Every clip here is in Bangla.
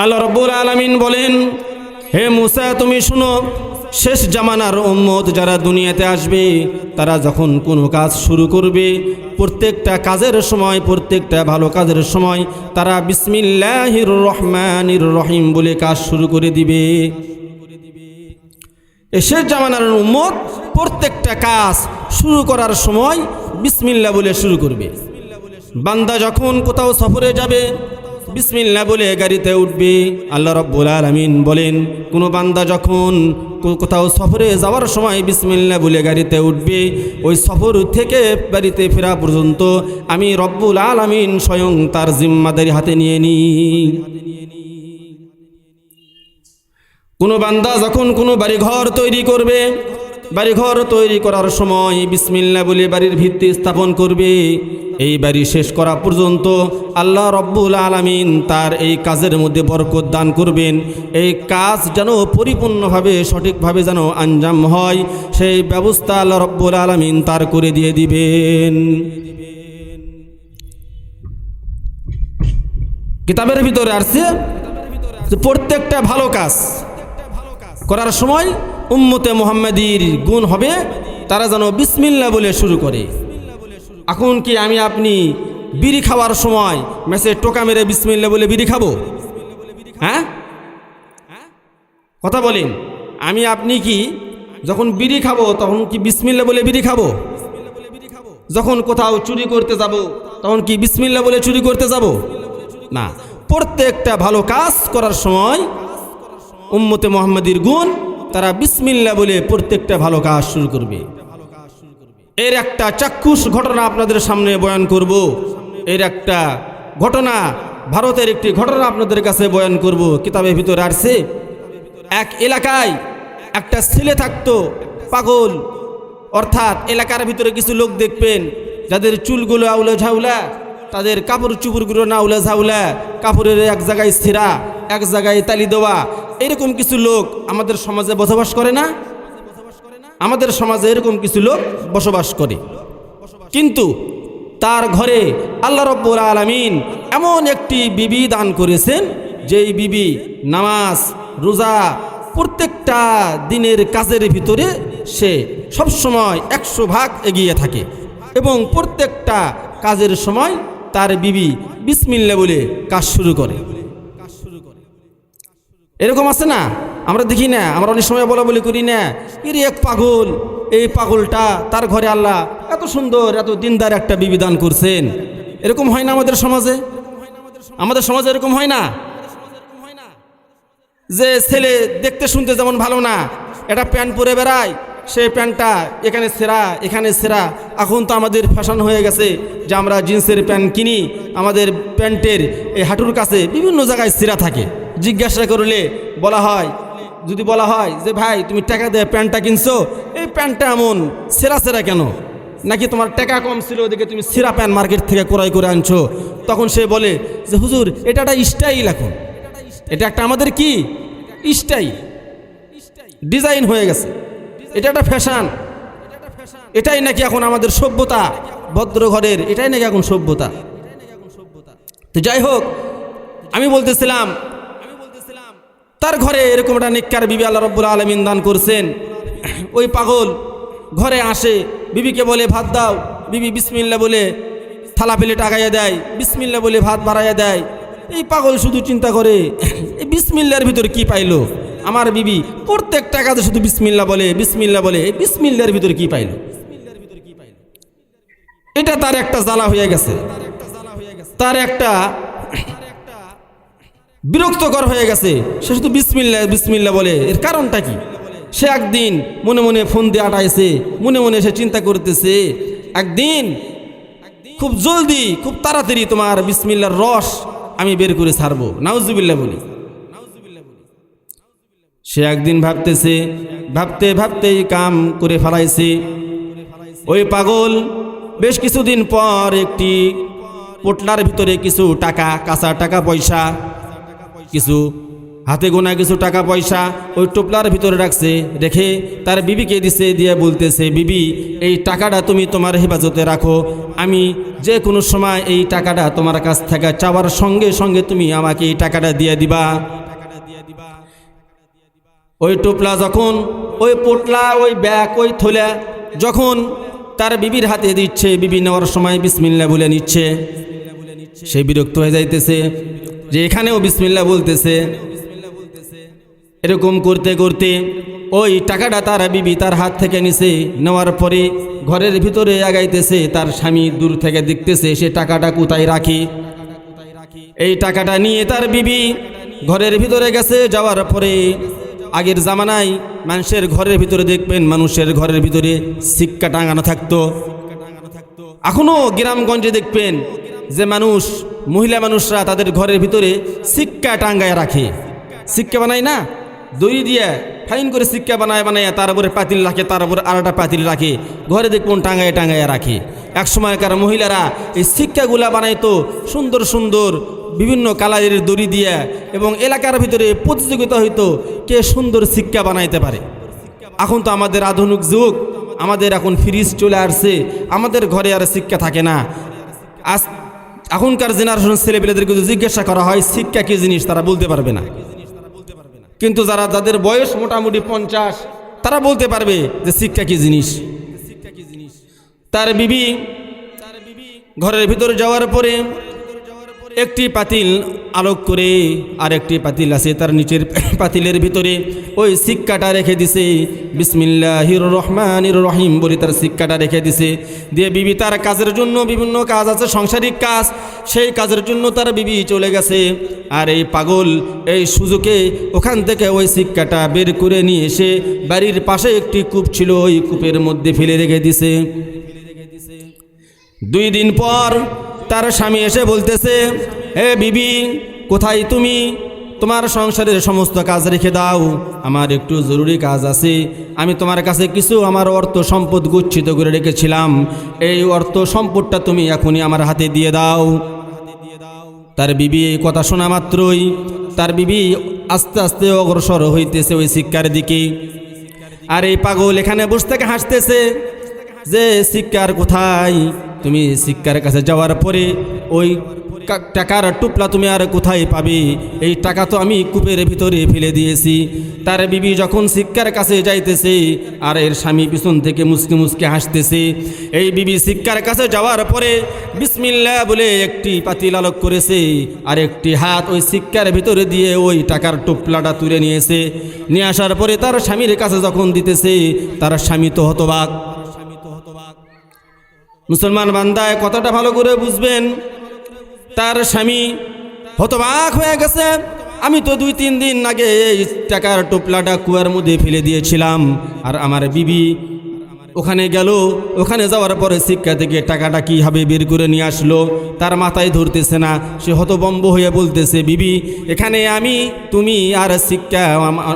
আল্লাহ রাব্বুল আলামিন বলেন, হে মুসা তুমি শুনো, শেষ জামানার উম্মত যারা দুনিয়াতে আসবে তারা যখন কোনো কাজ শুরু করবে, প্রত্যেকটা কাজের সময়, প্রত্যেকটা ভালো কাজের সময় তারা বিসমিল্লাহির রহমানির রহিম বলে কাজ শুরু করে দিবে। শেষ জামানার উম্মত প্রত্যেকটা কাজ শুরু করার সময় বিসমিল্লাহ বলে শুরু করবে। বান্দা যখন কোথাও সফরে যাবে বিসমিল্লাহ বলে গাড়িতে উঠবে। আল্লাহ রাব্বুল আলামিন বলেন, কোনো বান্দা যখন কোথাও সফরে যাওয়ার সময় বিসমিল্লাহ বলে গাড়িতে উঠবে, ওই সফর থেকে বাড়িতে ফেরা পর্যন্ত আমি রব্বুল আলামিন স্বয়ং তার জিম্মাদারি হাতে নিয়ে নিই। কোনো বান্দা যখন কোনো বাড়িঘর তৈরি করবে, বাড়িঘর তৈরি করার সময় বিসমিল্লাহ বলে বাড়ির ভিত্তি স্থাপন করবে। এই বাড়ি শেষ করা পর্যন্ত আল্লাহ রব্বুল আলামিন তার এই কাজের মধ্যে বরকত দান করবেন। এই কাজ যেন পরিপূর্ণভাবে সঠিকভাবে যেন আঞ্জাম হয়, সেই ব্যবস্থা আল্লাহ রব্বুল আলামিন তার করে দিয়ে দিবেন। কিতাবের ভিতরে আসছে যে প্রত্যেকটা ভালো কাজ করার সময় উম্মতে মুহাম্মাদির গুণ হবে তারা যেন বিসমিল্লাহ বলে শুরু করে। এখন কি আমি আপনি বিড়ি খাওয়ার সময় মেসে টোকা মেরে বিসমিল্লাহ বলে বিড়ি খাবো? হ্যাঁ, কথা বলেন। আমি আপনি কি যখন বিড়ি খাবো তখন কি বিসমিল্লাহ বলে বিড়ি খাবো? যখন কোথাও চুরি করতে যাব তখন কি বিসমিল্লাহ বলে চুরি করতে যাব? না। প্রত্যেকটা ভালো কাজ করার সময় উম্মতে মুহাম্মাদির গুণ তারা বিসমিল্লাহ বলে প্রত্যেকটা ভালো কাজ শুরু করবে। এর একটা চাক্ষুষ ঘটনা আপনাদের সামনে বয়ান করব। এর একটা ঘটনা, ভারতের একটি ঘটনা আপনাদের কাছে বয়ান করব। কিতাবের ভিতরে আসছে, এক এলাকায় একটা ছেলে থাকতো পাগল। অর্থাৎ এলাকার ভিতরে কিছু লোক দেখবেন যাদের চুলগুলো আউলা ঝাউলা, তাদের কাপড় চুপড়গুলো না আউলা ঝাউলা, কাপড়ের এক জায়গায় ছেঁড়া, এক জায়গায় তালি দেওয়া, এরকম কিছু লোক আমাদের সমাজে বসবাস করে না? আমাদের সমাজে এরকম কিছু লোক বসবাস করে। কিন্তু তার ঘরে আল্লাহ রাব্বুল আলামিন এমন একটি বিবি দান করেছেন, যেই বিবি নামাজ রোজা প্রত্যেকটা দিনের কাজের ভিতরে সে সবসময় 100 ভাগ এগিয়ে থাকে এবং প্রত্যেকটা কাজের সময় তার বিবি বিসমিল্লাহ বলে কাজ শুরু করে। এরকম আছে না? আমরা দেখি না? আমরা অনেক সময় বলা বলি করি না, এর এক পাগল, এই পাগলটা, তার ঘরে আল্লাহ এত সুন্দর এত দিনদার একটা বিবি দান করছেন। এরকম হয় না আমাদের সমাজে? আমাদের সমাজে এরকম হয় না যে ছেলে দেখতে শুনতে যেমন ভালো না, এটা প্যান্ট পরে বেড়ায়, সেই প্যান্টটা এখানে ছেঁড়া এখানে ছেঁড়া। এখন তো আমাদের ফ্যাশন হয়ে গেছে যে আমরা জিন্সের প্যান্ট কিনি, আমাদের প্যান্টের এই হাঁটুর কাছে বিভিন্ন জায়গায় ছেঁড়া থাকে। জিজ্ঞাসা করলে বলা হয়, যদি বলা হয় যে ভাই তুমি টাকা দিয়ে প্যান্টটা কিনছো, এই প্যান্টটা এমন ছেঁড়া ছেঁড়া কেন? নাকি তোমার টাকা কম ছিল ওদিকে তুমি ছেঁড়া প্যান্ট মার্কেট থেকে ক্রয় করে আনছো? তখন সে বলে যে হুজুর এটা একটা স্টাইল, এখন এটা একটা আমাদের কি স্টাইল, ডিজাইন হয়ে গেছে, এটা একটা ফ্যাশন, এটাই নাকি এখন আমাদের সভ্যতা, ভদ্র ঘরের এটাই নাকি এখন সভ্যতা। তো যাই হোক, আমি বলতেছিলাম তার ঘরে এরকম একটা নেককার বিবি আল্লাহ রাব্বুল আলামিন দান করছেন। ওই পাগল ঘরে আসে, বিবিকে বলে ভাত দাও, বিবি বিসমিল্লাহ বলে থালা প্লেট আগাইয়া দেয়, বিসমিল্লাহ বলে ভাত বাড়াইয়া দেয়। এই পাগল শুধু চিন্তা করে এই বিসমিল্লাহর ভিতরে কি পাইলো আমার বিবি? প্রত্যেকটা কাজে শুধু বিসমিল্লাহ বলে, বিসমিল্লাহ বলে, এই বিসমিল্লাহর ভিতরে কি পাইলো? এটা তার একটা জ্বালা হয়ে গেছে, তার একটা বিরক্তকর হয়ে গেছে। সে শুধু বিসমিল্লাহ বিসমিল্লাহ বলে। এর কারণটা কি? সে একদিন মনে মনে ফোন দিয়ে আটাইছে, মনে মনে সে চিন্তা করতেছে একদিন খুব জলদি, খুব তাড়াতাড়ি তোমার বিসমিল্লাহর রস আমি বের করে ছাড়বো, নাউজুবিল্লাহ বলি। সে একদিন ভাবতেছে, ভাবতে ভাবতেই কাম করে ফেলাইছে। ওই পাগল বেশ কিছুদিন পর একটি পোটলার ভিতরে কিছু টাকা, কাঁচা টাকা পয়সা, কিছু হাতে গোনা কিছু টাকা পয়সা ওই টোপলার ভিতরে রাখছে, রেখে তার বিবিকে দিছে, দিয়ে বলতেছে, বিবি এই টাকাটা তুমি তোমার হেফাজতে রাখো, আমি যে কোনো সময় এই টাকাটা তোমার কাছ থেকে চাওয়ার সঙ্গে সঙ্গে তুমি আমাকে এই টাকাটা দিয়ে দিবা। ওই টোপলা যখন, ওই পোটলা, ওই ব্যাগ, ওই থলে যখন তার বিবির হাতে দিচ্ছে, বিবি নেওয়ার সময় বিসমিল্লাহ বলে নিচ্ছে। সে বিরক্ত হয়ে যাইতেছে যে এখানেও বিসমিল্লাহ বলতেছে। এরকম করতে করতে ওই টাকাটা তার বিবি তার হাত থেকে নিছে, নেওয়ার পরে ঘরের ভিতরে আগাইতেছে। তার স্বামী দূর থেকে দেখতেছে সে টাকাটা কোথায় রাখে। এই টাকাটা নিয়ে তার বিবি ঘরের ভিতরে গেছে। যাওয়ার পরে আগের জামানায় মানুষের ঘরের ভিতরে দেখবেন, মানুষের ঘরের ভিতরে সিক্কা টাঙানো থাকতো। এখনও গ্রামগঞ্জে দেখবেন যে মানুষ, মহিলা মানুষরা তাদের ঘরের ভিতরে সিক্কা টাঙ্গায় রাখে। সিক্কা বানায় না, দড়ি দিয়ে ফাইন করে সিক্কা বানায় বানায় তার উপরে পাতিল রাখে, তার উপরে আরেকটা পাতিল রাখে, ঘরে দেখুন টাঙ্গায় টাঙ্গায় রাখে। এক সময়কার মহিলারা এই সিক্কাগুলা বানাইতো সুন্দর সুন্দর বিভিন্ন কালারের দড়ি দিয়ে, এবং এলাকার ভিতরে প্রতিযোগিতা হইতো কে সুন্দর সিক্কা বানাইতে পারে। এখন তো আমাদের আধুনিক যুগ, আমাদের এখন ফ্রিজ চলে আসছে, আমাদের ঘরে আর সিক্কা থাকে না। এখনকার জেনারেশন ছেলেপেলেদেরকে যদি জিজ্ঞাসা করা হয় সিক্কা কী জিনিস, তারা বলতে পারবে না। কিন্তু যাদের বয়স মোটামুটি 50, তারা বলতে পারবে যে সিক্কা কী জিনিস। তার বিবি ঘরের ভিতরে যাওয়ার পরে একটি পাতিল আলোক করে, আর একটি পাতিল আছে তার নিচের পাতিলের ভিতরে ওই সিক্কাটা রেখে দিছে। বিসমিল্লাহির রহমানির রহিম বলে তার সিক্কাটা রেখে দিছে। দিয়ে বিবি তার কাজের জন্য, বিভিন্ন কাজ আছে সাংসারিক কাজ, সেই কাজের জন্য তার বিবি চলে গেছে। আর এই পাগল এই সুযোগে ওখান থেকে ওই সিক্কাটা বের করে নিয়ে এসে বাড়ির পাশে একটি কূপ ছিল, ওই কূপের মধ্যে ফেলে রেখে দিছে। 2 দিন পর তার স্বামী এসে বলতেছে, হে বিবি, কোথায় তুমি? তোমার সংসারের সমস্ত কাজ রেখে দাও, আমার একটু জরুরি কাজ আছে। আমি তোমার কাছে কিছু আমার অর্থ সম্পদ গচ্ছিত করে রেখেছিলাম, এই অর্থ সম্পদটা তুমি এখনই আমার হাতে দিয়ে দাও। তার বিবি এই কথা শোনা মাত্রই তার বিবি আস্তে আস্তে অগ্রসর হইতেছে ওই সিক্কার দিকে। আর এই পাগল এখানে বসে থেকে হাসতেছে যে সিক্কার কোথায়? তুমি সিক্কার কাছে যাওয়ার পরে ওই টাকার টুপলা তুমি আর কোথায় পাবে? এই টাকা তো আমি কূপের ভিতরে ফেলে দিয়েছি। তার বিবি যখন সিক্কার কাছে যাইতেছে আর এর স্বামী পিছন থেকে মুসকে মুসকে হাসতেছে। এই বিবি সিক্কার কাছে যাওয়ার পরে বিসমিল্লাহ বলে একটি পাতিল আলোক করেছে, আর একটি হাত ওই সিক্কার ভিতরে দিয়ে ওই টাকার টুপলাটা তুলে নিয়েছে। নিয়ে আসার পরে তার স্বামীর কাছে যখন দিতেছে, তার স্বামী তো হতবাক। মুসলমান বান্দায় কথাটা ভালো করে বুঝবেন, তার স্বামী হতবাক হয়ে গেছে। আমি তো 2-3 দিন আগে এই টাকার টোপলাটা কুয়ার মধ্যে ফেলে দিয়েছিলাম, আর আমার বিবি ওখানে গেল, ওখানে যাওয়ার পরে সিক্কা থেকে টাকাটা কীভাবে বের করে নিয়ে আসলো তার মাথায় ধরতেছে না। সে হতভম্ব হয়ে বলতেছে, বিবি এখানে আমি, তুমি আর সিক্কা,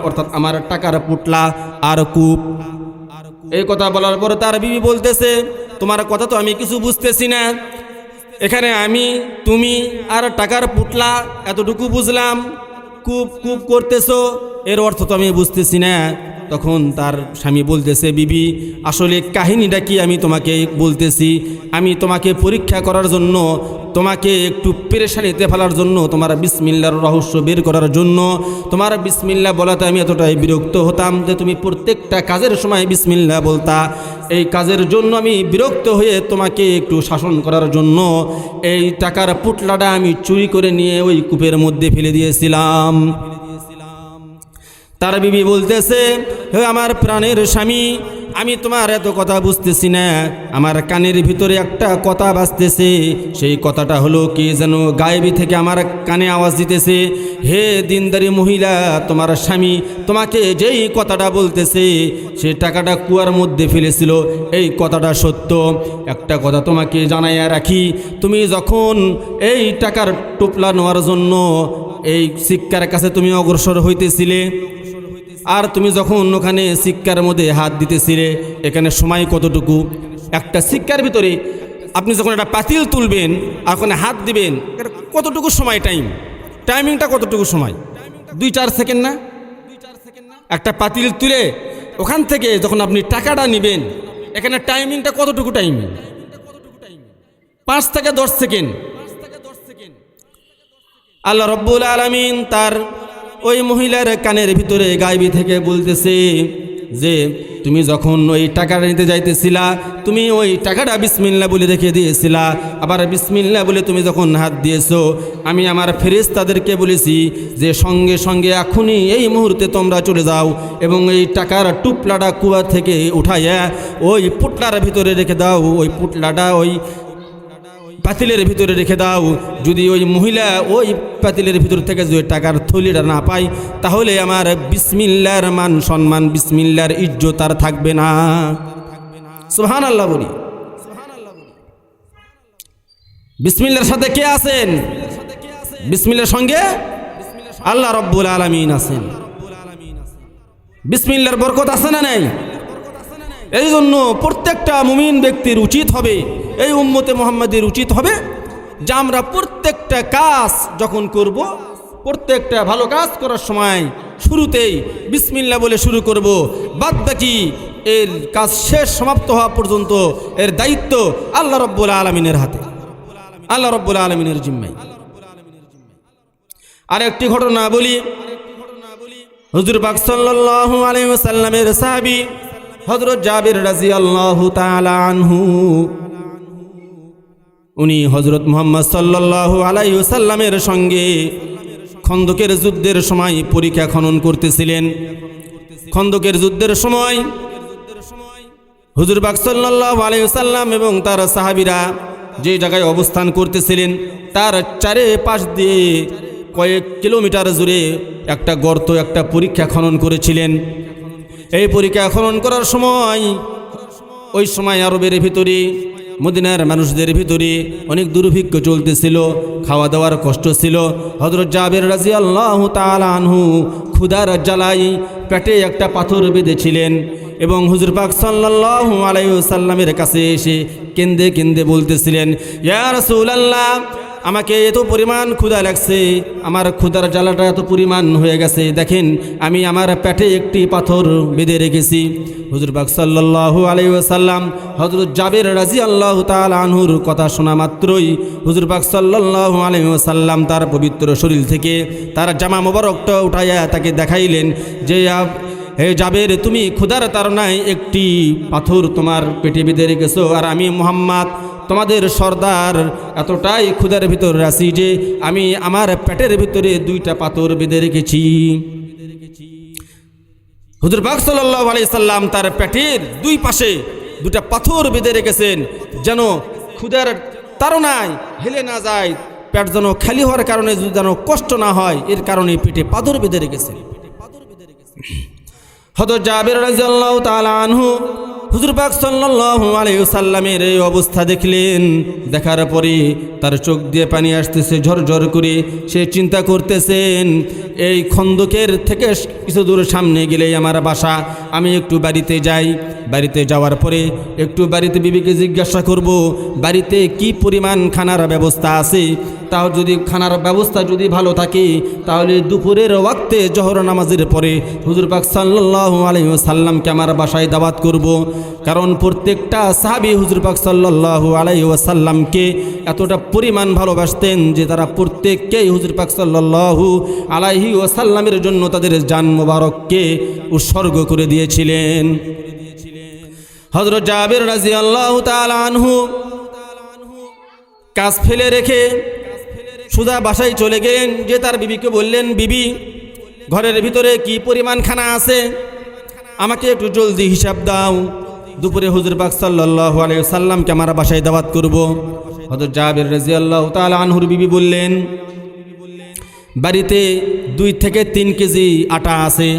অর্থাৎ আমার টাকার পুটলা আর কূপ। এই কথা বলার পরে তার বিবি বলতেছে, তোমার কথা তো আমি কিছু বুঝতেছি না। এখানে আমি, তুমি আর টাকার পুটলা এতটুকু বুঝলাম, কূপ কূপ করতেছো, এর অর্থ তো আমি বুঝতেছি না। তখন তার স্বামী বলতেছে, বিবি আসলে কাহিনীটা কি আমি তোমাকে বলতেছি, আমি তোমাকে পরীক্ষা করার জন্য, তোমাকে একটু পেরেশানিতে ফেলার জন্য, তোমার বিসমিল্লার রহস্য বের করার জন্য। তোমার বিসমিল্লা বলাতে আমি এতটাই বিরক্ত হতাম যে তুমি প্রত্যেকটা কাজের সময় বিসমিল্লা বলতা। এই কাজের জন্য আমি বিরক্ত হয়ে তোমাকে একটু শাসন করার জন্য এই টাকার পুটলাটা আমি চুরি করে নিয়ে ওই কূপের মধ্যে ফেলে দিয়েছিলাম। তার বিবি বলতেছে, হে আমার প্রাণের স্বামী, আমি তোমার এত কথা বুঝতেছি না, আমার কানের ভিতরে একটা কথা বাজতেছে। সেই কথাটা হলো কি যেন গায়েবী থেকে আমার কানে আওয়াজ দিতেছে, হে দিনদারি মহিলা, তোমার স্বামী তোমাকে যেই কথাটা বলতেছে সে টাকাটা কুয়ার মধ্যে ফেলেছিল, এই কথাটা সত্য। একটা কথা তোমাকে জানাইয়া রাখি, তুমি যখন এই টাকার টোপলা নেওয়ার জন্য এই সিক্কার কাছে তুমি অগ্রসর হইতেছিলে, আর তুমি যখন ওখানে সিক্কার মধ্যে হাত দিতেছিলে, এখানে সময় কতটুকু? একটা সিক্কার ভিতরে আপনি যখন একটা পাতিল তুলবেন আর ওখানে হাত দিবেন, কতটুকু সময় টাইমিংটা কতটুকু সময়? 2-4 সেকেন্ড না? একটা পাতিল তুলে ওখান থেকে যখন আপনি টাকাটা নেবেন, এখানে টাইমিংটা কতটুকু টাইমিং? 5 থেকে 10 সেকেন্ড। আল্লাহ রব্বুল আলামিন তার ওই মহিলার কানের ভিতরে গায়বী থেকে বলতেছে যে তুমি যখন ওই টাকাটা নিতে যাইতেছিলা, তুমি ওই টাকাটা বিসমিল্লাহ বলে রেখে দিয়েছিলা। আবার বিসমিল্লাহ বলে তুমি যখন হাত দিয়েছো, আমি আমার ফেরেশতাদেরকে বলেছি যে সঙ্গে সঙ্গে এখনই এই মুহূর্তে তোমরা চলে যাও এবং এই টাকার টুপলাটা কুয়া থেকে উঠাইয়া ওই পুটলার ভিতরে রেখে দাও। ওই পুটলাটা ওই পাতিলের ভিতরে রেখে দাও। যদি ওই মহিলা ওই পাতিলের ভিতর থেকে যদি টাকার থলিটা না পায়, তাহলে আমার বিসমিল্লাহর মান সম্মান, বিসমিল্লাহর ইজ্জত আর থাকবে না। সুবহানাল্লাহ বলি। বিসমিল্লাহর সাথে কে আছেন? বিসমিল্লাহর সঙ্গে আল্লাহ রব্বুল আলামিন আছেন। বিসমিল্লাহর বরকত আছে না নাই? এই জন্য প্রত্যেকটা মুমিন ব্যক্তির উচিত হবে, এই উম্মতে মুহাম্মাদের উচিত হবে যে আমরা প্রত্যেকটা কাজ যখন করব, প্রত্যেকটা ভালো কাজ করার সময় শুরুতেই বিসমিল্লাহ বলে শুরু করব। বাদ বাকি এর কাজ শেষ সমাপ্ত হওয়া পর্যন্ত এর দায়িত্ব আল্লাহ রব্বুল আলামিনের হাতে, আল্লাহ রব্বুল আলামিনের জিম্মায়। আর একটি ঘটনা বলি। হুজুর পাক সাল্লাল্লাহু আলাইহি ওয়াসাল্লামের সাহাবী হযরত জাবির রাদিয়াল্লাহু তাআলা আনহু, উনি হযরত মুহাম্মদ সাল্লাল্লাহু আলাইহি ওয়াসাল্লামের সঙ্গে খন্দকের যুদ্ধের সময় পরীক্ষা খনন করতেছিলেন। খন্দকের যুদ্ধের সময় হুজুর পাক সাল্লাল্লাহু আলাইহি ওয়াসাল্লাম এবং তার সাহাবীরা যে জায়গায় অবস্থান করতেছিলেন, তার চারপাশ দিয়ে কয়েক কিলোমিটার জুড়ে একটা গর্ত, একটা পরীক্ষা খনন করেছিলেন। এই পরীক্ষা খনন করার সময় ওই সময় আরবের ভিতরে, মদিনার মানুষদের ভিতরে অনেক দুর্ভিক্ষ চলতেছিল, খাওয়া দাওয়ার কষ্ট ছিল। হযরত জাবির রাদিয়াল্লাহু তাআলা আনহু ক্ষুধার জ্বালাই পেটে একটা পাথর বেঁধেছিলেন এবং হুজুর পাক সাল্লাল্লাহু আলাইহি ওয়াসাল্লামের কাছে এসে কেঁদে কেঁদে বলতেছিলেন, ইয়া রাসূলুল্লাহ, আমাকে এত পরিমাণ ক্ষুধা লাগছে, আমার ক্ষুধার জ্বালাটা এত পরিমাণ হয়ে গেছে, দেখেন আমি আমার পেটে একটি পাথর বেঁধে রেখেছি। হুজুর পাক সাল্লাল্লাহু আলাইহি ওয়াসাল্লাম হযরত জাবির রাদিয়াল্লাহু তাআলা আনহুর কথা শোনা মাত্রই হুজুর পাক সাল্লাল্লাহু আলাইহি ওয়াসাল্লাম তার পবিত্র শরীর থেকে তার জামা মোবারকটা উঠাইয়া তাকে দেখাইলেন যে, হে জাবের, তুমি ক্ষুধার তাড়নায় একটি পাথর তোমার পেটে বেঁধে রেখেছো, আর আমি মুহাম্মদ তোমাদের সর্দার এতটাই ক্ষুধার ভিতরে আছি যে আমি আমার পেটের ভিতরে 2টা পাথর বেঁধে রেখেছি। হুজুর পাক সাল্লাল্লাহু আলাইহি সাল্লাম তার পেটের 2 পাশে 2টা পাথর বেঁধে রেখেছেন, যেন ক্ষুধার তাড়নায় হেলে না যায়, পেট যেন খালি হওয়ার কারণে যেন কষ্ট না হয়, এর কারণে পেটে পাথর বেঁধে রেখেছেন। হযরত জাবির রাদিয়াল্লাহু তাআলা আনহু হুজুর পাক সাল্লাল্লাহু আলাইহি ওয়াসাল্লামের এই অবস্থা দেখলেন। দেখার পরে তার চোখ দিয়ে পানি আসতেছে ঝরঝর করে। সে চিন্তা করতেছেন, এই খন্দকের থেকে কিছু দূর সামনে গেলেই আমার বাসা, আমি একটু বাড়িতে যাই। বাড়িতে যাওয়ার পরে একটু বাড়িতে বিবিকে জিজ্ঞাসা করব বাড়িতে কি পরিমাণ খানার ব্যবস্থা আছে। তাও যদি খানার ব্যবস্থা যদি ভালো থাকে, তাহলে দুপুরের ওয়াক্তে জোহর নামাজের পরে হুজুর পাক সাল্লাল্লাহু আলাইহি ওয়াসাল্লামকে আমার বাসায় দাওয়াত করব। কারণ প্রত্যেকটা সাহাবী হুজুর পাক সাল্লাল্লাহু আলাইহি ওয়াসাল্লামকে এতটা পরিমাণ ভালোবাসতেন যে তারা প্রত্যেককেই হুজুর পাক সাল্লাল্লাহু আলাইহি ওয়াসাল্লামের জন্য তাদের জান মোবারককে উৎসর্গ করে দিয়েছিলেন। হযরত জাবির রাদিয়াল্লাহু তাআলা আনহু কাজ ফেলে রেখে সুদা বাসায় চলে গেলেন, যে তার বিবিকে বললেন, বিবি, ঘরের ভিতরে কি পরিমাণ খানা আছে, আমাকে একটু জলদি হিসাব দাও, দুপুরে হুজুর পাক সাল্লাল্লাহু আলাইহি ওয়াসাল্লামকে আমার বাসায় দাওয়াত করব। হযরত জাবির রাদিয়াল্লাহু তাআলা আনহুর বিবি বললেন, বাড়িতে 2 থেকে 3 কেজি আটা আছে,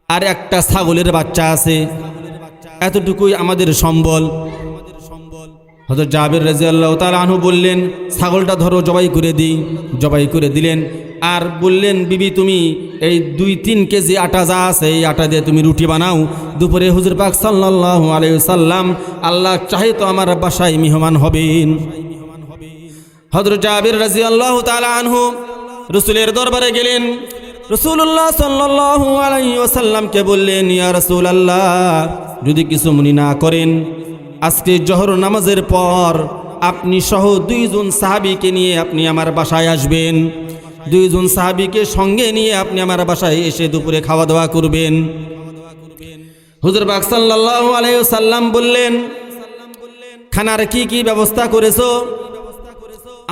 আর একটা ছাগলের বাচ্চা আছে, এতটুকুই আমাদের সম্বল। হযরত জাবির রাদিয়াল্লাহু তাআলা আনহু বললেন, ছাগলটা ধরো, জবাই করে দিই। জবাই করে দিলেন আর বললেন, বিবি, তুমি এই 2-3 কেজি আটা যা আছে, এই আটা দিয়ে তুমি রুটি বানাও। দুপুরে হুজুর পাক সাল্লাল্লাহু আলাইহি ওয়াসাল্লাম আল্লাহ চাহে তো আমার বাসায় মেহমান হবেন। হযরত জাবির রাদিয়াল্লাহু তাআলা আনহু রসুলের দরবারে গেলেন। রাসূলুল্লাহ সাল্লাল্লাহু আলাইহি ওয়াসাল্লামকে বললেন, ইয়া রাসূলুল্লাহ, যদি কিছু মনে না করেন, আজকে জোহর নামাজের পর আপনি সহ 2 জন সাহাবীকে নিয়ে আপনি আমার বাসায় আসবেন। 2 জন সাহাবীকে সঙ্গে নিয়ে আপনি আমার বাসায় এসে দুপুরে খাওয়া দাওয়া করবেন। হুজুর পাক সাল্লাল্লাহু আলাইহি ওয়াসাল্লাম বললেন, খানার কি কি ব্যবস্থা করেছো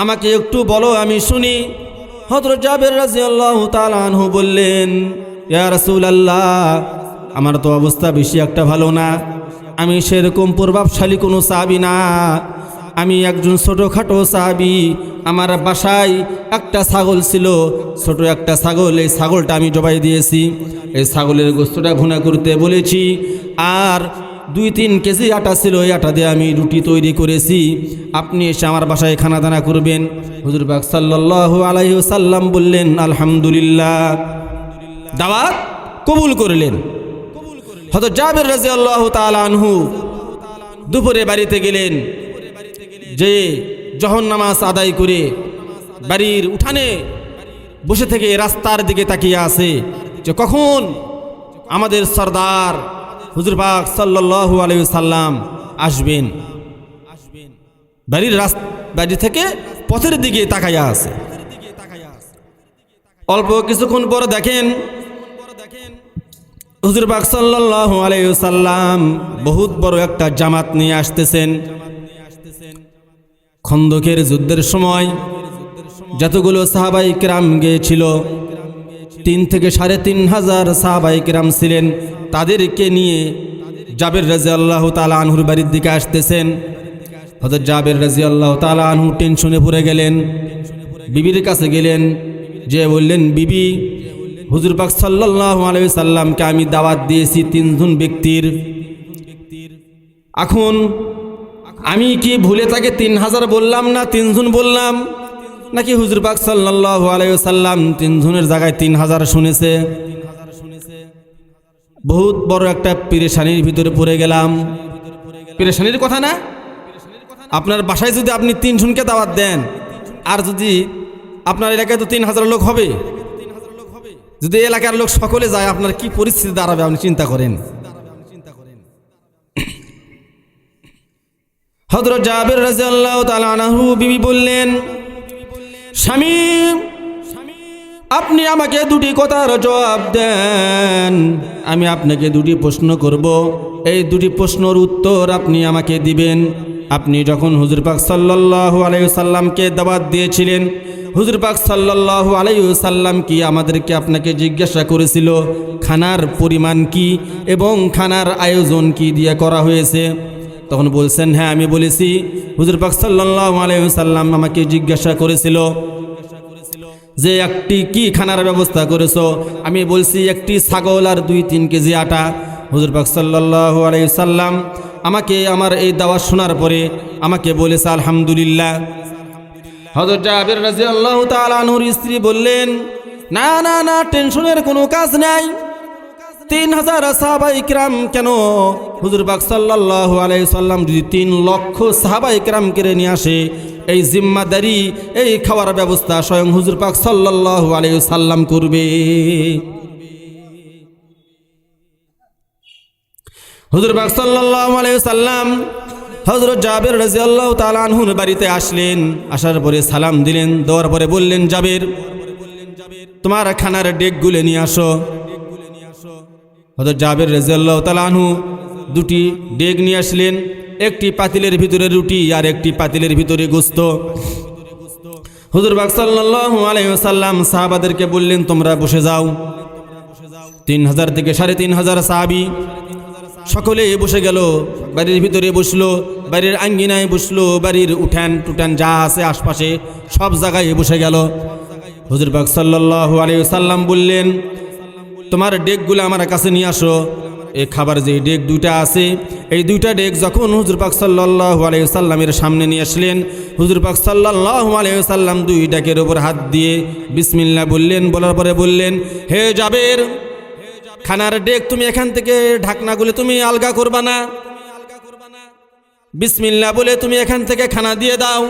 আমাকে একটু বলো, আমি শুনি। হযরত জাবের রাদিয়াল্লাহু তাআলা আনহু বললেন, ইয়া রাসূলুল্লাহ, আমার তো অবস্থা বেশি একটা ভালো না। আমি সেরকম প্রভাবশালী কোনো সাহাবী না। আমি একজন ছোটোখাটো সাহাবী। আমার বাসায় একটা ছাগল ছিল, ছোট একটা ছাগল। এই ছাগলটা আমি জবাই দিয়েছি। এই ছাগলের গোশতটা ভুনা করতে বলেছি। আর 2-3 কেজি আটা ছিল, এই আটা দিয়ে আমি রুটি তৈরি করেছি। আপনি এসে আমার বাসায় খানা দানা করবেন। হুজুর পাক সাল্লাল্লাহু আলাইহি ওয়াসাল্লাম বললেন, আলহামদুলিল্লাহ, দাওয়াত কবুল করলেন। হযরত জাবের রাদিয়াল্লাহু তাআলা আনহু দুপুরে বাড়িতে গেলেন। যে জোহর নামাজ আদায় করে বাড়ির উঠানে বসে থেকে রাস্তার দিকে তাকিয়ে আছে যে কখন আমাদের সরদার হুজুর পাক সাল্লাল্লাহু আলাইহি ওয়াসাল্লাম আসবেন। বাড়ি থেকে পথের দিকে তাকাইয়া আছে। অল্প কিছুক্ষণ পর দেখেন হুজুর পাক সাল্লাল্লাহু আলাইহি ওয়াসাল্লাম বহুত বড় একটা জামাত নিয়ে আসতেছেন। খন্দকের যুদ্ধের সময় যতগুলো সাহাবায়ে কেরাম গিয়েছিল, 3 থেকে 3,500 সাহাবায়ে কেরাম ছিলেন। তাদেরকে নিয়ে জাবের রাদিয়াল্লাহু তাআলা আনহুর বাড়ির দিকে আসতেছেন। হযরত জাবের রাদিয়াল্লাহু তাআলা আনহু টেনশনে পড়ে গেলেন। বিবির কাছে গেলেন, যে বললেন, বিবি, হুজুর পাক সাল্লাল্লাহু আলাইহি ওয়াসাল্লামকে আমি দাওয়াত দিয়েছি 3 জন ব্যক্তির। এখন আমি কি ভুলে তাকে 3000 বললাম না 3 জন বললাম, নাকি হুজুর পাক সাল্লাল্লাহু আলাইহি ওয়াসাল্লাম 3 জনের জায়গায় 3000 শুনেছে? বহুত বড় একটা পেরেশানির ভিতরে পড়ে গেলাম। পেরেশানির কথা না? আপনার বাসায় যদি আপনি 3 জনকে দাওয়াত দেন, আর যদি আপনার এলাকায় তো 3000 লোক হবে, যদি এলাকার লোক সকলে যায়, আপনার কি পরিস্থিতি দাঁড়াবে আপনি চিন্তা করেন। হযরত জাবের রাদিয়াল্লাহু তাআলা আনহু বিবি বললেন, স্বামী, আপনি আমাকে 2টি কথার জবাব দেন। আমি আপনাকে 2টি প্রশ্ন করব, এই 2টি প্রশ্নের উত্তর আপনি আমাকে দিবেন। আপনি যখন হুজুর পাক সাল্লাল্লাহু আলাইহি ওয়াসাল্লামকে দাওয়াত দিয়েছিলেন, হুজুর পাক সাল্লাল্লাহু আলাইহি ওয়াসাল্লাম কি আপনাকে জিজ্ঞাসা করেছিল খানার পরিমাণ কি এবং খানার আয়োজন কি দিয়ে করা হয়েছে? তখন বলছেন, হ্যাঁ আমি বলেছি। হুজুর পাক সাল্লাল্লাহু আলাইহি ওয়াসাল্লাম আমাকে জিজ্ঞাসা করেছিল যে একটি কি খানার ব্যবস্থা করেছো? আমি বলছি একটি ছাগল আর 2-3 কেজি আটা। হুজুর পাক সাল্লাল্লাহু আলাইহি ওয়াসাল্লাম আমাকে আমার এই দাওয়াত শোনার পরে আমাকে বলেছে আলহামদুলিল্লাহ। হযরত জাবের রাদিয়াল্লাহু তাআলা আনহুর স্ত্রী বললেন, না না না, টেনশনের কোনো কাজ নাই। 3000 সাহাবায়ে কিরাম কেন, হুজুর পাক সাল্লাল্লাহু আলাইহি ওয়াসাল্লাম যদি 3 লক্ষ সাহাবায়ে কিরামকে নিয়ে আসে, এই জিম্মাদারি, এই খাওয়ার ব্যবস্থা স্বয়ং হুজুর পাক সাল্লাল্লাহু আলাইহি ওয়াসাল্লাম করবে। হুজুর পাক সাল্লাল্লাহু আলাইহি ওয়াসাল্লাম হযরত জাবের রাদিয়াল্লাহু তাআলা আনহুর বাড়িতে আসলেন। আসার পরে সালাম দিলেন, দেওয়ার পরে বললেন, জাবের, তোমার খানার ডেকগুলো নিয়ে আসো। হযরত জাবের রাদিয়াল্লাহু তাআলা আনহু 2টি ডেক নিয়ে আসলেন। একটি পাতিলের ভিতরে রুটি আর একটি পাতিলের ভিতরে গোশত। হুজুর পাক সাল্লাল্লাহু আলাইহি ওয়াসাল্লাম সাহাবাদেরকে বললেন, তোমরা বসে যাও। 3000 থেকে 3500 সাহাবী সকলে বসে গেল। বাড়ির ভিতরে বসলো, বাড়ির আঙ্গিনায় বসলো, বাড়ির উঠান টুটান যা আছে আশপাশে সব জায়গায় বসে গেল। হুজুর পাক সাল্লাল্লাহু আলাইহি ওয়াসাল্লাম বললেন, তোমার ডেকগুলো আমার কাছে নিয়ে আসো। এই খাবার যে ডেক 2টা আছে, এই 2টা ডেক যখন হুজুর পাক সাল্লাল্লাহু আলাইহি ওয়াসাল্লামের সামনে নিয়ে আসলেন, হুজুর পাক সাল্লাল্লাহু আলাইহি ওয়াসাল্লাম 2 ডেকের উপর হাত দিয়ে বিসমিল্লাহ বললেন। বলার পরে বললেন, হে জাবের, খানার ডেক তুমি এখান থেকে ঢাকনাগুলো তুমি আলগা করবা না, বিসমিল্লাহ বলে তুমি এখান থেকে খানা দিয়ে দাও।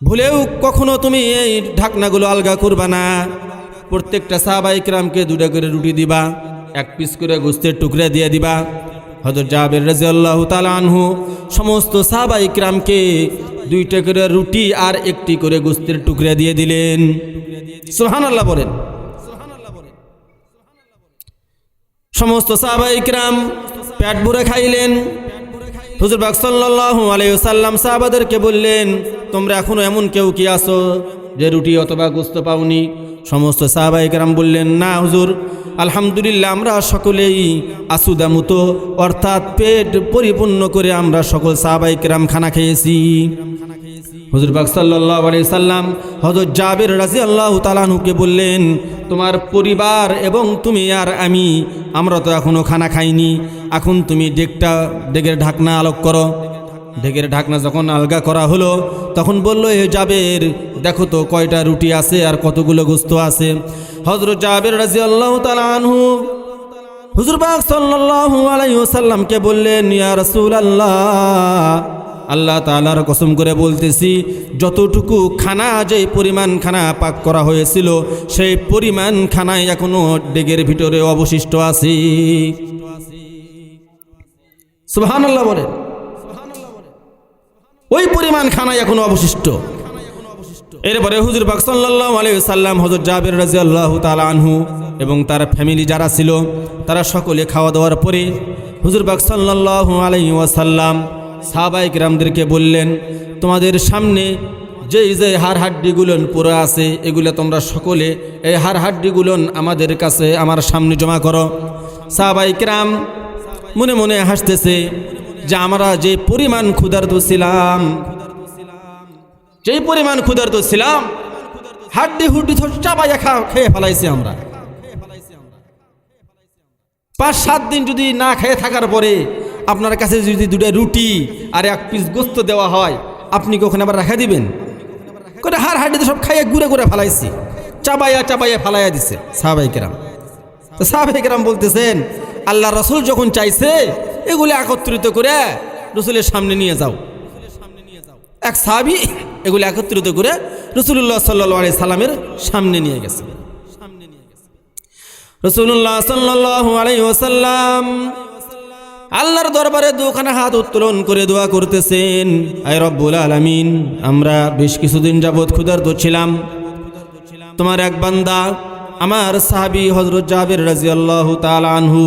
ভুলেও কখনো তুমি এই ঢাকনাগুলো আলগা করবা না। প্রত্যেকটা সাহাবায়ে কেরামকে 2টা করে রুটি দিবা, 1 পিস করে গোস্তের টুকরা দিয়ে দিবা। হযরত জাবের রাদিয়াল্লাহু তাআলা আনহু সমস্ত সাহাবায়ে কেরামকে 2টা করে রুটি আর 1টি করে গোস্তের টুকরা দিয়ে দিলেন। সুবহানাল্লাহ বলেন। সমস্ত সাহাবায়ে কেরাম পেট ভরে খাইলেন। হুজুর পাক সাল্লাল্লাহু আলাইহি ওয়াসাল্লাম সাহাবাদেরকে বললেন, তোমরা এখনো এমন কেউ কি আছো যে রুটি অথবা গোস্ত পাওনি? সমস্ত সাহাবায়ে কেরাম বললেন, না হুজুর, আলহামদুলিল্লাহ আমরা সকলেই আসুদামুতো, অর্থাৎ পেট পরিপূর্ণ করে আমরা সকল সাহাবায়ে কেরাম খানা খেয়েছি। হুজুর পাক সাল্লাল্লাহু আলাইহি সাল্লাম হযরত জাবের রাদিয়াল্লাহু তাআলা আনহুকে বললেন, তোমার পরিবার এবং তুমি আর আমরা তো এখনো খানা খাইনি, এখন তুমি ডেগের ঢাকনা আলোক করো। ডেগের ঢাকনা যখন আলগা করা হলো তখন বলল, হে জাবের, দেখো তো কয়টা রুটি আছে আর কতগুলো গোস্ত আছে। হযরত জাবের রাদিয়াল্লাহু তাআলা আনহু হুজুর পাক সাল্লাল্লাহু আলাইহি ওয়াসাল্লামকে বললেন, ইয়া রাসূলুল্লাহ, আল্লাহ তাআলার কসম করে বলতেছি, যতটুকু খানা, যে পরিমাণ খানা পাক করা হয়েছিল সেই পরিমাণ খানাই এখনো ডেগের ভিতরে অবশিষ্ট আছে। সুবহানাল্লাহ বলেন। ওই পরিমাণ খানাই এখনো অবশিষ্ট। এরপরে হুজুর পাক সাল্লাল্লাহু আলাইহি ওয়াসাল্লাম হযরত জাবের রাদিয়াল্লাহু তাআলা আনহু এবং তার ফ্যামিলি যারা ছিল তারা সকলে খাওয়া দাওয়ার পরে হুজুর পাক সাল্লাল্লাহু আলাইহি ওয়াসাল্লাম সাহাবায়ে কেরামদেরকে বললেন, তোমাদের সামনে যে হাড় হাড্ডিগুলো পুরো আছে, এগুলো তোমরা সকলে এই হাড় হাড্ডিগুলো আমাদের কাছে, আমার সামনে জমা করো। সাহাবায়ে কেরাম মনে মনে হাসতেছে যে আমরা যে পরিমাণ ক্ষুধার্ত ছিলাম, যেই পরিমাণ ক্ষুধার্ত ছিলাম, হাড্ডি হুড্ডি চাবাইয়া খেয়ে ফেলাইছি আমরা। 5-7 দিন যদি না খেয়ে থাকার পরে আপনার কাছে যদি 2টা রুটি আর 1 পিস গোস্ত দেওয়া হয়, আপনি কি ওখানে আবার রেখে দিবেন? করে হাড় হাড্ডি সব খাইয়ে গুঁড়ে গুঁড়ে ফেলাইছি, চাবাইয়া ফালাইয়া দিছে সাহাবায়ে কেরাম। তো সাহাবায়ে কেরাম বলতেছেন, আল্লাহ রাসূল যখন চাইছে এগুলো একত্রিত করে রাসূলের সামনে নিয়ে যাও। এক সাহাবী এগুলো একত্রিত করে রাসূলুল্লাহ সাল্লাল্লাহু আলাইহি সাল্লামের সামনে নিয়ে গেছে। রাসূলুল্লাহ সাল্লাল্লাহু আলাইহি ওয়াসাল্লাম আল্লাহর দরবারে 2খানা হাত উত্তোলন করে দোয়া করতেছেন, আয় রব্বুল আলামিন, আমরা বেশ কিছুদিন যাবত ক্ষুধার্ত ছিলাম। তোমার এক বান্দা, আমার সাহাবী হযরত জাবের রাদিয়াল্লাহু তাআলা আনহু,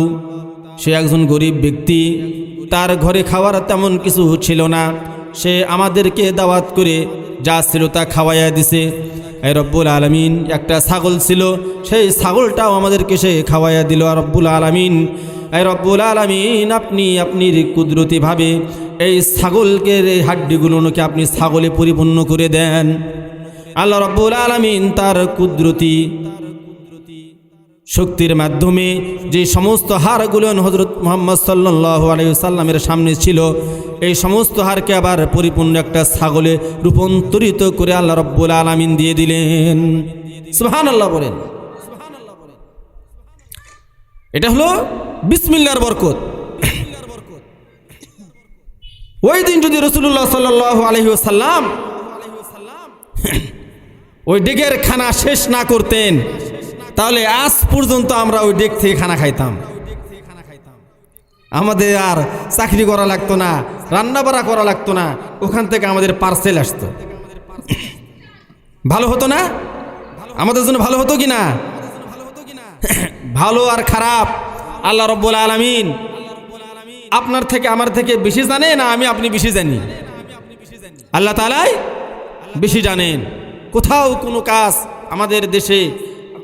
সে একজন গরিব ব্যক্তি, তার ঘরে খাওয়ার তেমন কিছু ছিল না, সে আমাদেরকে দাওয়াত করে যা ছিল তা খাওয়াইয়া দিছে। আয় রব্বুল আলামিন, একটা ছাগল ছিল, সেই ছাগলটাও আমাদেরকে সে খাওয়াইয়া দিল। আর রব্বুল আলামিন, আয় রব্বুল আলামিন, আপনি আপনার কুদরতিভাবে এই ছাগলকে, এই হাড্ডিগুলোকে আপনি ছাগলে পরিপূর্ণ করে দেন। আল্লাহ রব্বুল আলামিন তার কুদরতি শক্তির মাধ্যমে যে সমস্ত হাড়গুলো হযরত মুহাম্মদ সাল্লাল্লাহু আলাইহি ওয়াসাল্লামের সামনে ছিল, এই সমস্ত হাড়কে আবার পরিপূর্ণ একটা ছাগলে রূপান্তরিত করে আল্লাহ রব্বুল আলামিন দিয়ে দিলেন। সুবহানাল্লাহ বলেন। এটা হলো বিসমিল্লাহর বরকত। ওই দিন যদি রাসূলুল্লাহ সাল্লাল্লাহু আলাইহি ওয়াসাল্লাম ওই ডেগের খানা শেষ না করতেন, তাহলে আজ পর্যন্ত আমরা ওই ডেক থেকে খানা খাইতাম। আমাদের আর চাকরি করা লাগতো না, রান্না বাড়া করা লাগতো না, ওখান থেকে আমাদের পার্সেল আসতো। ভালো হতো না? আমাদের জন্য ভালো হতো কি না? ভালো আর খারাপ আল্লাহ রব্বুল আলামিন আপনার থেকে আমার থেকে বেশি জানে না আপনি বেশি জানি? আল্লাহ তাআলাই বেশি জানেন। কোথাও কোনো কাজ আমাদের দেশে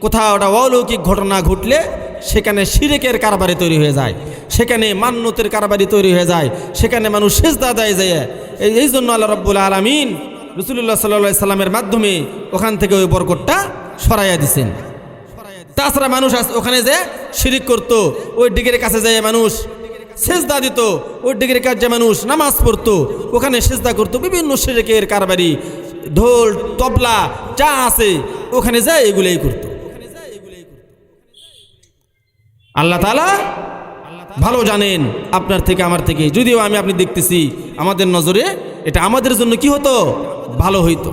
কোথাও একটা অলৌকিক ঘটনা ঘটলে সেখানে শিরকের কারবারি তৈরি হয়ে যায়, সেখানে মান্যতের কারবারি তৈরি হয়ে যায়, সেখানে মানুষ সিজদা দেয় যায়। এই জন্য আল্লাহ রাব্বুল আলামিন রাসূলুল্লাহ সাল্লাল্লাহু আলাইহি সাল্লামের মাধ্যমে ওখান থেকে ওই বরকতটা সরাইয়া দিয়েছেন। তাছাড়া মানুষ ওখানে যে শিরিক করতো, ওই ডিগের কাছে যায় মানুষ সিজদা দিত, ওই ডিগের কাছে মানুষ নামাজ পড়তো, ওখানে সিজদা করতো, বিভিন্ন শিরকের কারবারি, ঢোল তবলা যা আছে ওখানে যায় এগুলাই করতো। আল্লাহ তাআলা ভালো জানেন আপনার থেকে আমার থেকে। যদিও আপনি দেখতেছি আমাদের নজরে এটা আমাদের জন্য কি হতো, ভালো হইতো।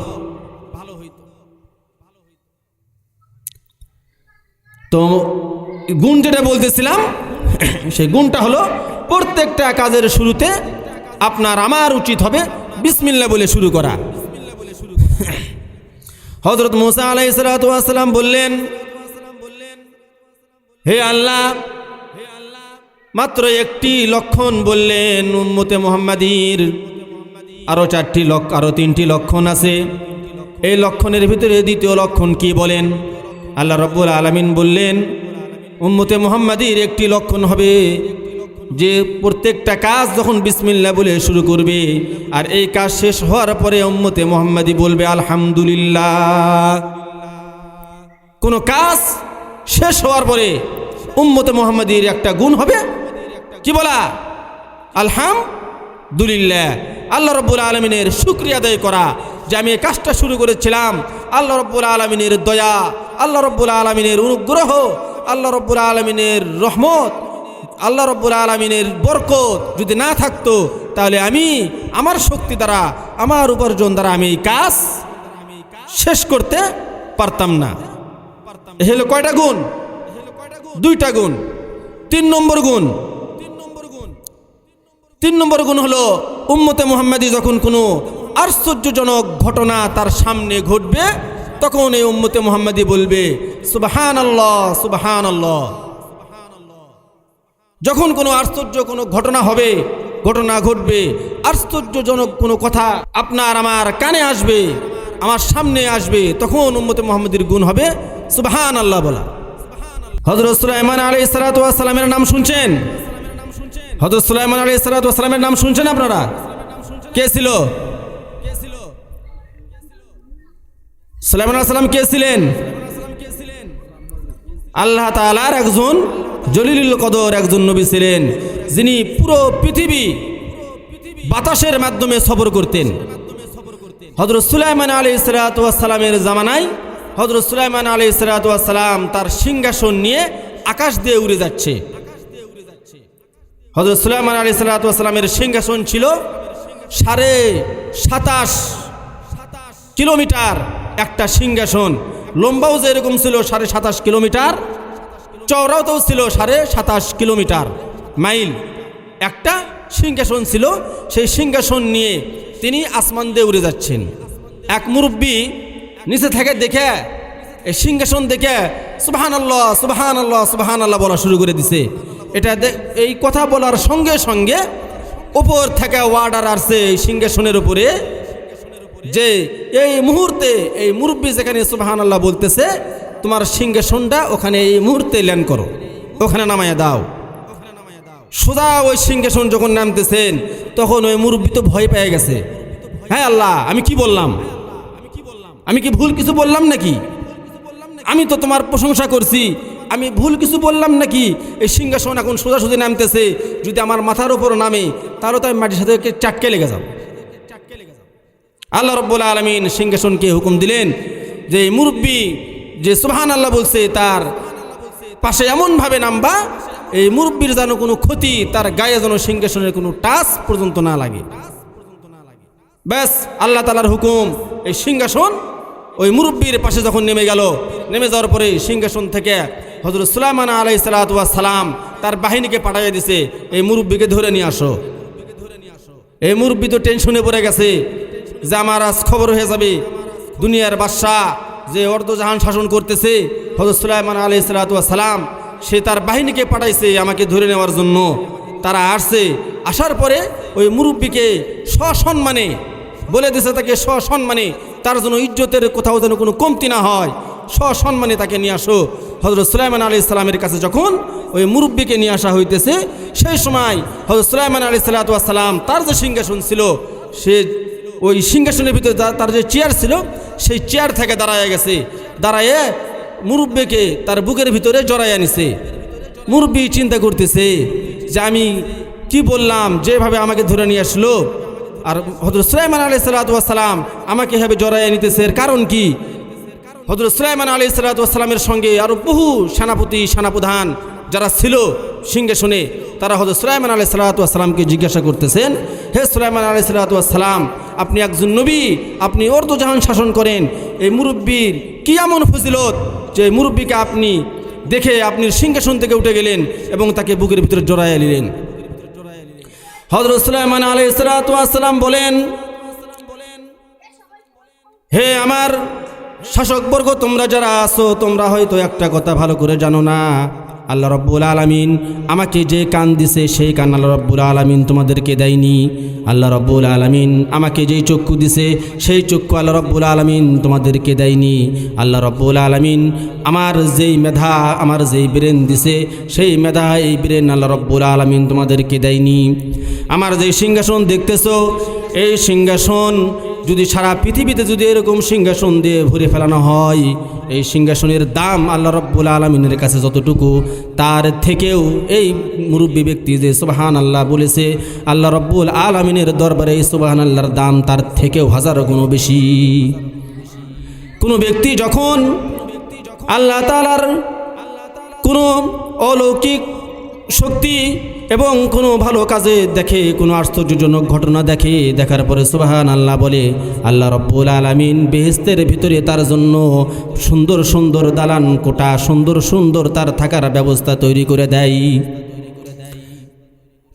তো গুণ যেটা বলতেছিলাম সেই গুণটা হলো প্রত্যেকটা কাজের শুরুতে আপনার আমার উচিত হবে বিসমিল্লাহ বলে শুরু করা। হযরত মুসা আলাইহিস সালাতু ওয়াস সালাম বললেন, হে আল্লাহ, মাত্র একটি লক্ষণ বললেন উম্মতে মুহাম্মাদীর, আরো 3টি লক্ষণ আছে। এই লক্ষণের ভিতরে দ্বিতীয় লক্ষণ কি বলেন? আল্লাহ রাব্বুল আলামিন বললেন, উম্মতে মুহাম্মাদীর একটি লক্ষণ হবে যে প্রত্যেকটা কাজ যখন বিসমিল্লাহ বলে শুরু করবে আর এই কাজ শেষ হওয়ার পরে উম্মতে মুহাম্মাদী বলবে আলহামদুলিল্লাহ। কোন কাজ শেষ হওয়ার পরে উম্মতে মুহাম্মাদীর একটা গুণ হবে কি বলা? আলহামদুলিল্লাহ। আল্লাহ রাব্বুল আলামিনের শুকরিয়া আদায় করা যে আমি এই কাজটা শুরু করেছিলাম, আল্লাহ রাব্বুল আলামিনের দয়া, আল্লাহ রাব্বুল আলামিনের অনুগ্রহ, আল্লাহ রাব্বুল আলামিনের রহমত, আল্লাহ রাব্বুল আলামিনের বরকত যদি না থাকতো তাহলে আমি আমার শক্তি দ্বারা, আমার উপার্জন দ্বারা আমি এই কাজ শেষ করতে পারতাম না। এ হলো কয়টা গুণ? 2টা গুণ। 3 নম্বর গুণ হলো উম্মতে মুহাম্মাদী যখন কোনো আশ্চর্যজনক ঘটনা তার সামনে ঘটবে তখন এই উম্মতে মুহাম্মাদী বলবে সুবহানাল্লাহ, সুবহানাল্লাহ। যখন কোনো আশ্চর্য কোনো ঘটনা ঘটবে, আশ্চর্যজনক কোনো কথা আপনার আমার কানে আসবে, আমার সামনে আসবে, তখন উম্মতে মুহাম্মাদীর গুণ হবে সুবহানাল্লাহ বলা। হযরত সুলাইমান আলাইহিস সালাতু ওয়াস সালামের নাম শুনছেন? হযরত সুলাইমান আলাইহিস সালাতু ওয়াস সালামের নাম শুনছেন আপনারা? কে ছিল সুলাইমান আলাইহিস সালাম? কে ছিলেন? আল্লাহ তাআলার একজন জলিলুল কদর একজন নবী ছিলেন, যিনি পুরো পৃথিবী বাতাসের মাধ্যমে সফর করতেন। হযরত সুলাইমান আলাইহিস সালাতু ওয়াস সালামের জামানায় হযরত সুলাইমান আলাইহিস সালাতু ওয়াস সালাম তার সিংহাসন নিয়ে আকাশ দিয়ে উড়ে যাচ্ছে। হযরত সুলাইমান আলাইহিস সালাতু ওয়াস সালামের সিংহাসন ছিল 27.5 কিলোমিটার একটা সিংহাসন। লম্বাও যেরকম ছিল 27.5 কিলোমিটার, চওড়াও তো ছিল 27.5 কিলোমিটার মাইল একটা সিংহাসন ছিল। সেই সিংহাসন নিয়ে তিনি আসমান দিয়ে উড়ে যাচ্ছেন। এক মুরব্বী নিচে থেকে দেখে এই সিংহাসন দেখে সুবহানাল্লাহ, সুবহানাল্লাহ, সুবহানাল্লাহ বলা শুরু করে দিছে। এই কথা বলার সঙ্গে সঙ্গে উপর থেকে ওয়ার্ডার আসছে এই সিংহাসনের উপরে যে এই মুহূর্তে এই মুরব্বী যেখানে সুবহানাল্লাহ বলতেছে তোমার সিংহাসনটা ওখানে এই মুহূর্তে ল্যান্ড করো, ওখানে নামায়া দাও। সোজা ওই সিংহাসন যখন নামতেছেন তখন ওই মুরব্বী তো ভয় পেয়ে গেছে। হ্যাঁ আল্লাহ, আমি কি বললাম? আমি কি ভুল কিছু বললাম নাকি? আমি তো তোমার প্রশংসা করছি, আমি ভুল কিছু বললাম নাকি? এই সিংহাসন এখন সোজাসুজি নামতেছে, যদি আমার মাথার উপর নামে তাহলে তো আমি মাটির সাথে চাটকে লেগে যাব। আল্লাহ রাব্বুল আলামিন সিংহাসনকে হুকুম দিলেন যে এই মুরব্বী যে সুবহানাল্লাহ বলছে তার পাশে এমনভাবে নামবা এই মুরব্বীর যেন কোনো ক্ষতি, তার গায়ে যেন সিংহাসনের কোনো টাচ পর্যন্ত না লাগে। ব্যাস আল্লাহ তাআলার হুকুম, এই সিংহাসন ওই মুরব্বীর পাশে যখন নেমে গেল, নেমে যাওয়ার পরে সিংহাসন থেকে হযরত সুলাইমান আলাইহিস সালাতু ওয়াস সালাম তার বাহিনীকে পাঠিয়ে দিছে, এই মুরব্বীকে ধরে নিয়ে আসো। এই মুরব্বী তো টেনশনে পড়ে গেছে যে আমার আজ খবর হয়ে যাবে, দুনিয়ার বাদশাহ যে অর্ধজাহান শাসন করতেছে হযরত সুলাইমান আলাইহিস সালাতু ওয়াস সালাম, সে তার বাহিনীকে পাঠাইছে আমাকে ধরে নেওয়ার জন্য। তারা আসছে, আসার পরে ওই মুরব্বীকে সসম্মানে বলে দিছে, তাকে সসম্মানে, তার জন্য ইজ্জতের কোথাও যেন কোনো কমতি না হয়, সসম্মানে তাকে নিয়ে আসো। হযরত সুলাইমান আলাইহিস সালামের কাছে যখন ওই মুরব্বীকে নিয়ে আসা হইতেছে সেই সময় হযরত সুলাইমান আলাইহিস সালাতু ওয়াস সালাম তার যে সিংহাসন ছিল, সে ওই সিংহাসনের ভিতরে তার যে চেয়ার ছিল সেই চেয়ার থেকে দাঁড়ায় গেছে। দাঁড়ায় মুরব্বীকে তার বুকের ভিতরে জড়াইয়া নিছে। মুরব্বী চিন্তা করতেছে যে আমি কি বললাম, যেভাবে আমাকে ধরে নিয়ে আসলো, আর হযরত সুলাইমান আলাইহিস সালাতু ওয়াস সালাম আমাকে এভাবে জড়াইয়া নিতেছে, এর কারণ কি? হযরত সুলাইমান আলাইহিস সালাতু ওয়াস সালামের সঙ্গে আরো বহু সেনাপতি সেনাপ্রধান যারা ছিল সিংহাসনে, তারা হযরত সুলাইমান আলাইহিস সালাতু ওয়াস সালামকে জিজ্ঞাসা করতেছেন, হে সুলাইমান আলাইহিস সালাতু ওয়াস সালাম, আপনি একজন নবী, আপনি অর্ধজাহান শাসন করেন, এই মুরব্বীর কি এমন ফজিলত যে মুরব্বীকে আপনি দেখে আপনি সিংহাসন থেকে উঠে গেলেন এবং তাকে বুকের ভিতরে জড়াইয়া নিলেন। হযরত সুলাইমান আলাইহিস সালাতু ওয়াস সালাম বলেন, হে আমার শাসকবর্গ, তোমরা যারা আছো তোমরা হয়তো একটা কথা ভালো করে জানো না, আল্লাহ রাব্বুল আলামিন আমাকে যে কান দিছে সেই কান আল্লাহ রাব্বুল আলামিন তোমাদেরকে দেয়নি। আল্লাহ রাব্বুল আলামিন আমাকে যেই চক্ষু দিছে সেই চক্ষু আল্লাহ রাব্বুল আলামিন তোমাদেরকে দেয়নি। আল্লাহ রাব্বুল আলামিন আমার যেই মেধা, আমার যেই ব্রেন দিছে সেই মেধা, এই ব্রেন আল্লাহ রাব্বুল আলামিন তোমাদেরকে দেয়নি। আমার যেই সিংহাসন দেখতেছো, এই সিংহাসন যদি সারা পৃথিবীতে যদি এরকম সিংহাসন দিয়ে ভরে ফেলানো হয়, এই সিংহাসনের দাম আল্লাহ রাব্বুল আলামিনের কাছে যতটুকু, তার থেকেও এই মুরব্বী ব্যক্তি যে সুবহানাল্লাহ বলেছে, আল্লাহ রাব্বুল আলামিনের দরবারে এই সুবহানাল্লাহর দাম তার থেকেও হাজারো গুণ বেশি। কোনো ব্যক্তি যখন আল্লাহ তাআলার কোনো অলৌকিক শক্তি এবং কোনো ভালো কাজে দেখে, কোনো আশ্চর্যজনক ঘটনা দেখে, দেখার পরে সুবহানাল্লাহ বলে, আল্লাহ রাব্বুল আলামিন বেহেশতের ভিতরে তার জন্য সুন্দর সুন্দর দালান কোঠা, সুন্দর সুন্দর তার থাকার ব্যবস্থা তৈরি করে দেয়।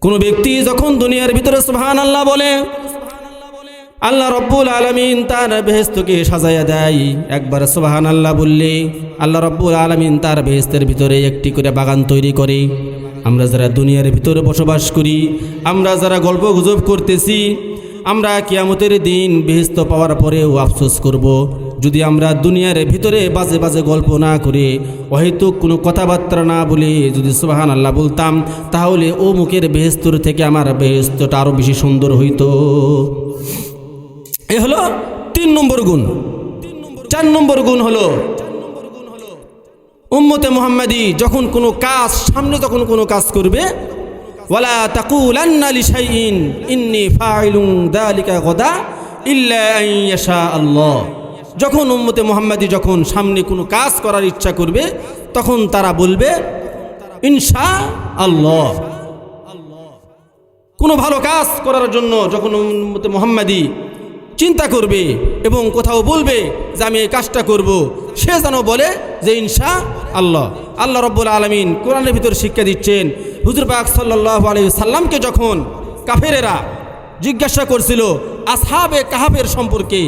কোনো ব্যক্তি যখন দুনিয়ার ভিতরে সুবহানাল্লাহ বলে, আল্লাহ রাব্বুল আলামিন তার বেহেশতকে সাজাইয়া দেয়। একবার সুবহানাল্লাহ বললে আল্লাহ রাব্বুল আলামিন তার বেহেশতের ভিতরে একটি করে বাগান তৈরি করে। আমরা যারা দুনিয়ার ভিতরে বসবাস করি, আমরা যারা গল্প গুজব করতেছি, আমরা কিয়ামতের দিন বেহেশত পাওয়ার পরেও আফসোস করব যদি আমরা দুনিয়ার ভিতরে বাজে বাজে গল্প না করে, অহেতুক কোনো কথাবার্তা না বলে যদি সুবহানাল্লাহ বলতাম, তাহলে ও মুখের বেহেশতর থেকে আমার বেহেশতটা আরও বেশি সুন্দর হইতো। এ হলো 3 নম্বর গুণ। 4 নম্বর গুণ হলো উম্মতে মুহাম্মাদি যখন কোনো কাজ, সামনে যখন কোনো কাজ করবে, ওয়ালা তাকুলান্না লিশাইইন ইন্নী ফাইলুন যালিকা গাদা ইল্লা আন ইয়াশা আল্লাহ। যখন উম্মতে মুহাম্মাদি যখন সামনে কোনো কাজ করার ইচ্ছা করবে, তখন তারা বলবে ইনশাআল্লাহ। কোনো ভালো কাজ করার জন্য যখন উম্মতে মুহাম্মাদি চিন্তা করবে এবং কোথাও বলবে যে আমি এই কাজটা করব, সে যেন বলে যে ইনশাআল্লাহ। আল্লাহ রাব্বুল আলামিন কোরআনের ভিতর শিক্ষা দিচ্ছেন, হুজুর পাক সাল্লাল্লাহু আলাইহি সাল্লামকে যখন কাফেরেরা জিজ্ঞাসা করছিল আসহাবে কাহাফের সম্পর্কে,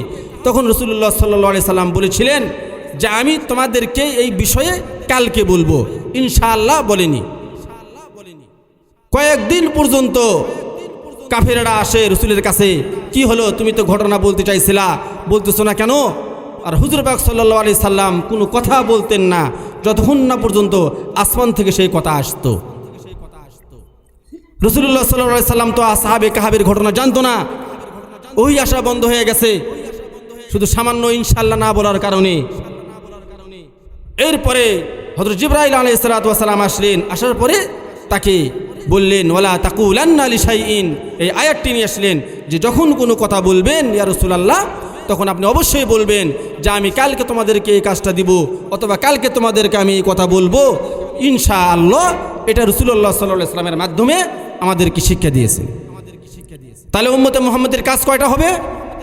তখন রাসূলুল্লাহ সাল্লাল্লাহু আলাইহি সাল্লাম বলেছিলেন যে আমি তোমাদেরকে এই বিষয়ে কালকে বলবো, ইনশাআল্লাহ বলেনি। কয়েকদিন পর্যন্ত কাফেরেরা আসে রাসূলের কাছে, কি হলো, তুমি তো ঘটনা বলতে চাইছিলা, বলতেছো না কেন? আর হুজুর পাক সাল্লাল্লাহু আলাইহি সাল্লাম কোনো কথা বলতেন না যতক্ষণ না পর্যন্ত আসমান থেকে সেই কথা আসতো। রাসূলুল্লাহ সাল্লাল্লাহু আলাইহি সাল্লাম তো আসহাবে কাহাবের ঘটনা জানতো না, ওই আশা বন্ধ হয়ে গেছে শুধু সামান্য ইনশাআল্লাহ না বলার কারণে। এরপরে হযরত জিবরাইল আলাইহিস সালাতু ওয়াস সালাম আসলেন, আসার পরে তাকে বললেন ওয়ালা তাকুলান্না লিশাইইন, এই আয়াতটি নিয়ে আসলেন যে যখন কোনো কথা বলবেন ইয়া রাসূলুল্লাহ, তখন আপনি অবশ্যই বলবেন যে আমি কালকে তোমাদেরকে এই কাজটা দিব, অথবা কালকে তোমাদেরকে আমি এই কথা বলবো ইনশাআল্লাহ। এটা রাসূলুল্লাহ সাল্লাল্লাহু আলাইহি ওয়াসাল্লামের মাধ্যমে আমাদেরকে শিক্ষা দিয়েছেন। তাহলে উম্মতে মুহাম্মাদের কাজ কয়টা হবে?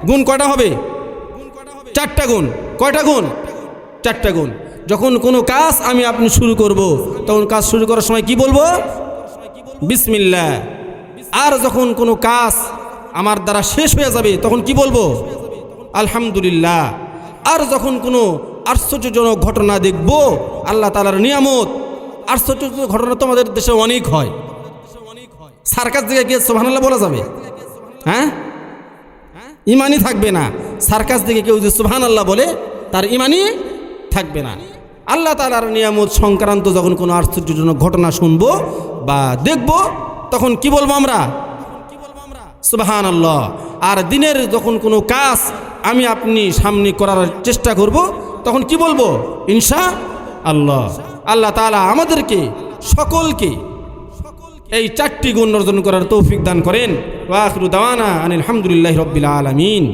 গুণ কয়টা হবে? 4টা গুণ। কয়টা গুণ? 4টা গুণ। যখন কোনো কাজ আমি আপনি শুরু করব, তখন কাজ শুরু করার সময় কি বলবো? বিসমিল্লাহ। আর যখন কোনো কাজ আমার দ্বারা শেষ হয়ে যাবে, তখন কি বলবো? আলহামদুলিল্লাহ। আর যখন কোনো আশ্চর্যজনক ঘটনা দেখব, আল্লাহ তাআলার নিয়ামত, আশ্চর্যজনক ঘটনা তো আমাদের দেশে অনেক হয়। সার্কাস দিকে গিয়ে সুবহানাল্লাহ বলা যাবে? হ্যাঁ, ইমানই থাকবে না। সার্কাস দিকে কেউ যে সুবহানাল্লাহ বলে তার ইমানই থাকবে না। আল্লাহ তাআলার নিয়ামত সংক্রান্ত যখন কোনো আশ্চর্যজনক ঘটনা শুনবো বা দেখব, তখন কি বলবো আমরা? সুবহানাল্লাহ। আর দিনের যখন কোনো কাজ আমি আপনি সামনে করার চেষ্টা করব, তখন কি বলবো? ইনশাআল্লাহ। আল্লাহ তাআলা আমাদেরকে সকলকে এই 4টি গুণ অর্জন করার তৌফিক দান করেন। ওয়া আখিরু দাওয়ানা আনিল হামদুলিল্লাহি রাব্বিল আলামিন।